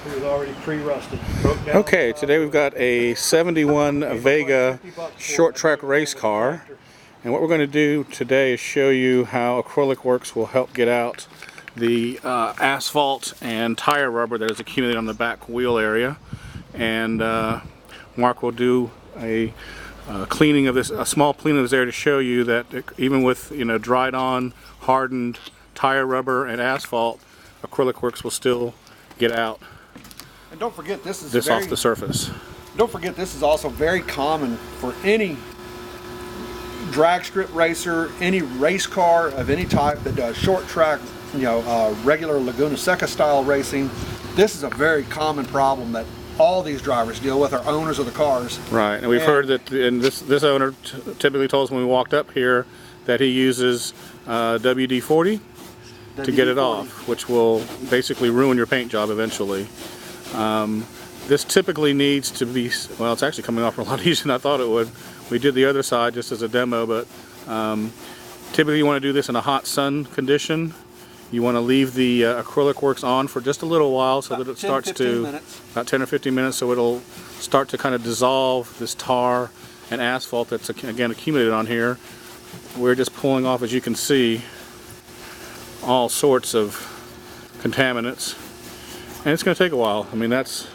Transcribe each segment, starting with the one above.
It was already pre-rusted. Broke down. Okay, today we've got a 71 Vega short track race car, and what we're going to do today is show you how Acrylic Works will help get out the asphalt and tire rubber that is accumulated on the back wheel area. And Mark will do a cleaning of this, a small cleaning of this area to show you that even with dried on, hardened tire rubber and asphalt, Acrylic Works will still get out. And don't forget, this is off the surface. Don't forget, this is also very common for any drag strip racer, any race car of any type that does short track, regular Laguna Seca style racing. This is a very common problem that all these drivers deal with, are owners of the cars. Right, and we've heard that, and this owner typically told us when we walked up here that he uses WD-40 to get it off, which will basically ruin your paint job eventually. This typically needs to be, well, it's actually coming off a lot easier than I thought it would. We did the other side just as a demo, but typically you want to do this in a hot sun condition. You want to leave the Acrylic Works on for just a little while so that it starts to, about 10 or 15 minutes, so it'll start to kind of dissolve this tar and asphalt that's again accumulated on here. We're just pulling off, as you can see, all sorts of contaminants, and it's going to take a while. I mean, that's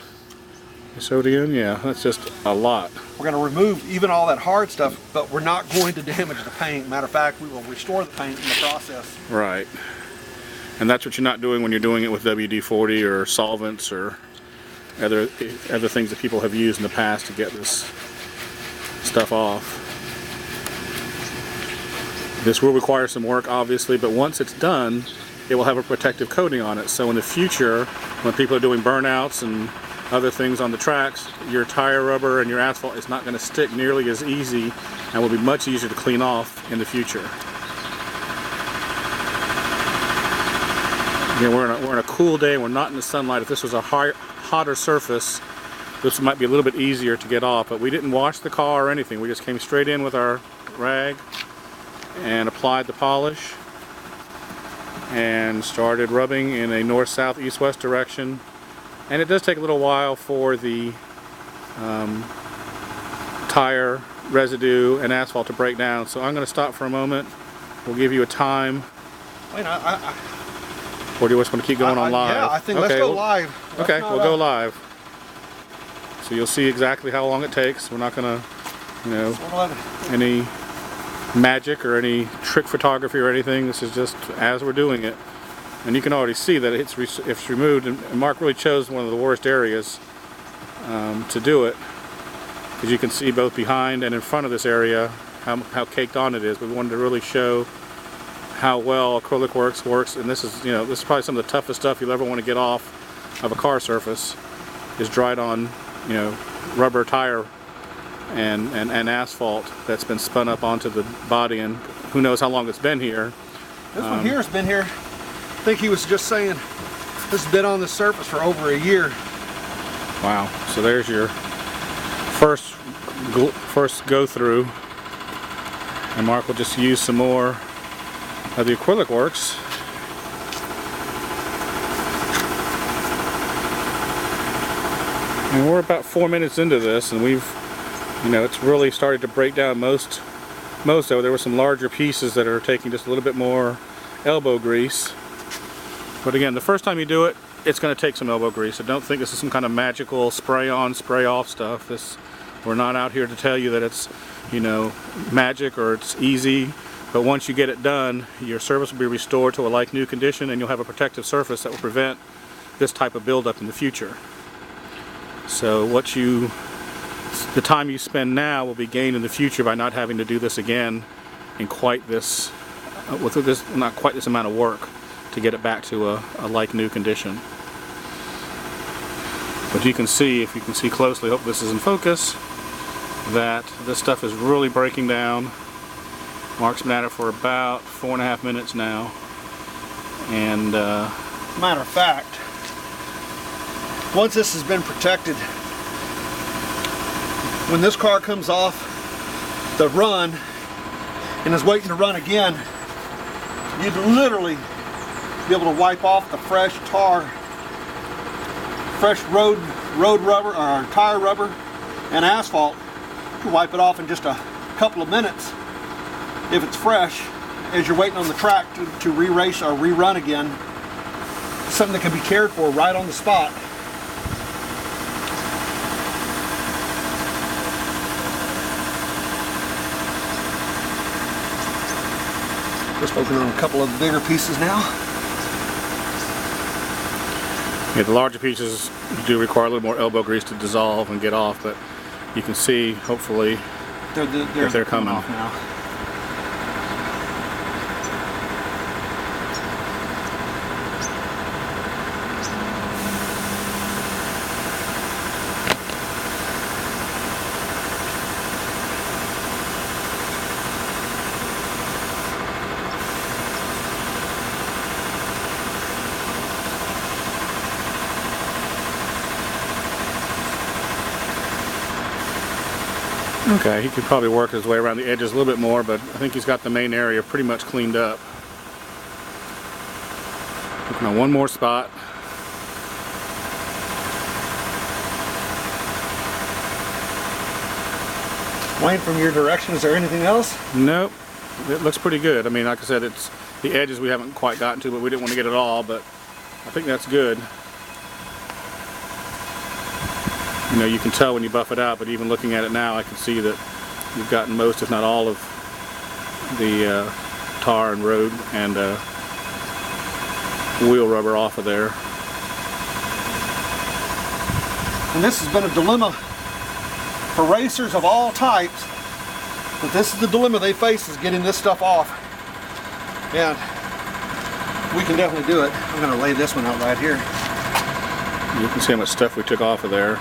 sodium, yeah, that's just a lot. We're going to remove even all that hard stuff, but we're not going to damage the paint. Matter of fact, we will restore the paint in the process. Right. And that's what you're not doing when you're doing it with WD-40 or solvents or other things that people have used in the past to get this stuff off. This will require some work, obviously, but once it's done, it will have a protective coating on it. So in the future, when people are doing burnouts and other things on the tracks, your tire rubber and your asphalt is not going to stick nearly as easy and will be much easier to clean off in the future. We're in a cool day, we're not in the sunlight. If this was a hotter surface, this might be a little bit easier to get off, but we didn't wash the car or anything. We just came straight in with our rag and applied the polish and started rubbing in a north, south, east, west direction. And it does take a little while for the tire residue and asphalt to break down. So I'm going to stop for a moment. We'll give you a time. Wait, Or do you just want to keep going on live? Yeah, I think let's go live. Okay, we'll go live. So you'll see exactly how long it takes. We're not going to, any magic or any trick photography or anything. This is just as we're doing it. And you can already see that it's removed. And Mark really chose one of the worst areas to do it. As you can see both behind and in front of this area, how caked on it is. We wanted to really show how well Acrylic Works works, and this is probably some of the toughest stuff you'll ever want to get off of a car surface, is dried on, rubber tire and asphalt that's been spun up onto the body, and who knows how long it's been here. This one here has been here, I think he was just saying, this has been on the surface for over a year. Wow, so there's your first go through, and Mark will just use some more of the Acrylic Works. And we're about 4 minutes into this, and we've, it's really started to break down most of it. There were some larger pieces that are taking just a little bit more elbow grease. But again, the first time you do it, it's going to take some elbow grease. So don't think this is some kind of magical spray on, spray off stuff. We're not out here to tell you that it's, magic or it's easy. But once you get it done, your surface will be restored to a like new condition, and you'll have a protective surface that will prevent this type of buildup in the future. So the time you spend now will be gained in the future by not having to do this again in quite this, not quite this amount of work to get it back to a like new condition. But you can see, if you can see closely, hope this is in focus, that this stuff is really breaking down. Mark's been at it for about 4.5 minutes now, and matter of fact, once this has been protected, when this car comes off the run and is waiting to run again, you'd literally be able to wipe off the fresh tar fresh road rubber or tire rubber and asphalt, you can wipe it off in just a couple of minutes if it's fresh, as you're waiting on the track to re-race or rerun again. Something that can be cared for right on the spot. Just working on a couple of the bigger pieces now. Yeah, the larger pieces do require a little more elbow grease to dissolve and get off, but you can see, hopefully, they're coming off now. Okay, he could probably work his way around the edges a little bit more, but I think he's got the main area pretty much cleaned up. Looking on one more spot. Wayne, from your direction, is there anything else? Nope, it looks pretty good. I mean, like I said, it's the edges we haven't quite gotten to, but we didn't want to get it all, but I think that's good. You know, you can tell when you buff it out, but even looking at it now, I can see that you've gotten most, if not all, of the tar and road and wheel rubber off of there. And this has been a dilemma for racers of all types, but this is the dilemma they face, is getting this stuff off. And we can definitely do it. I'm going to lay this one out right here. You can see how much stuff we took off of there.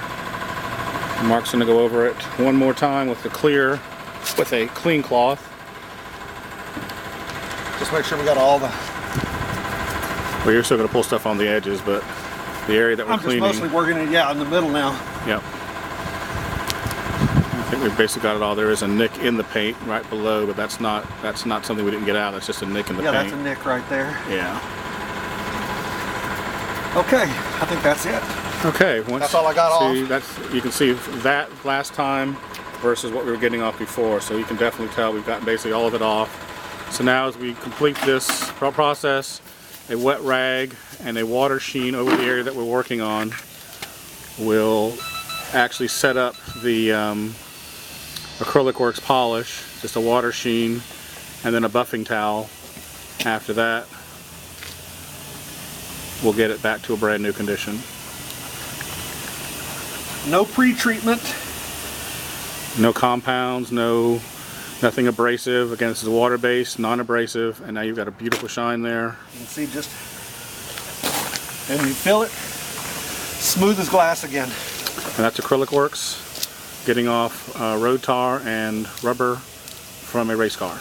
Mark's going to go over it one more time with a clean cloth. Just make sure we got all the... Well, you're still going to pull stuff on the edges, but the area that we're cleaning... I'm just mostly working it, yeah, in the middle now. Yep. I think we've basically got it all. There is a nick in the paint right below, but that's not something we didn't get out. That's just a nick in the paint. Yeah, that's a nick right there. Yeah. Okay, I think that's it. Okay, that's all I got off. You can see that last time versus what we were getting off before, so you can definitely tell we've gotten basically all of it off. So now as we complete this process, a wet rag and a water sheen over the area that we're working on will actually set up the Acrylic Works polish, just a water sheen and then a buffing towel. After that, we'll get it back to a brand new condition. No pre-treatment. No compounds, nothing abrasive. Again, this is water-based, non-abrasive, and now you've got a beautiful shine there. You can see just, and you feel it, smooth as glass again. And that's Acrylic Works, getting off road tar and rubber from a race car.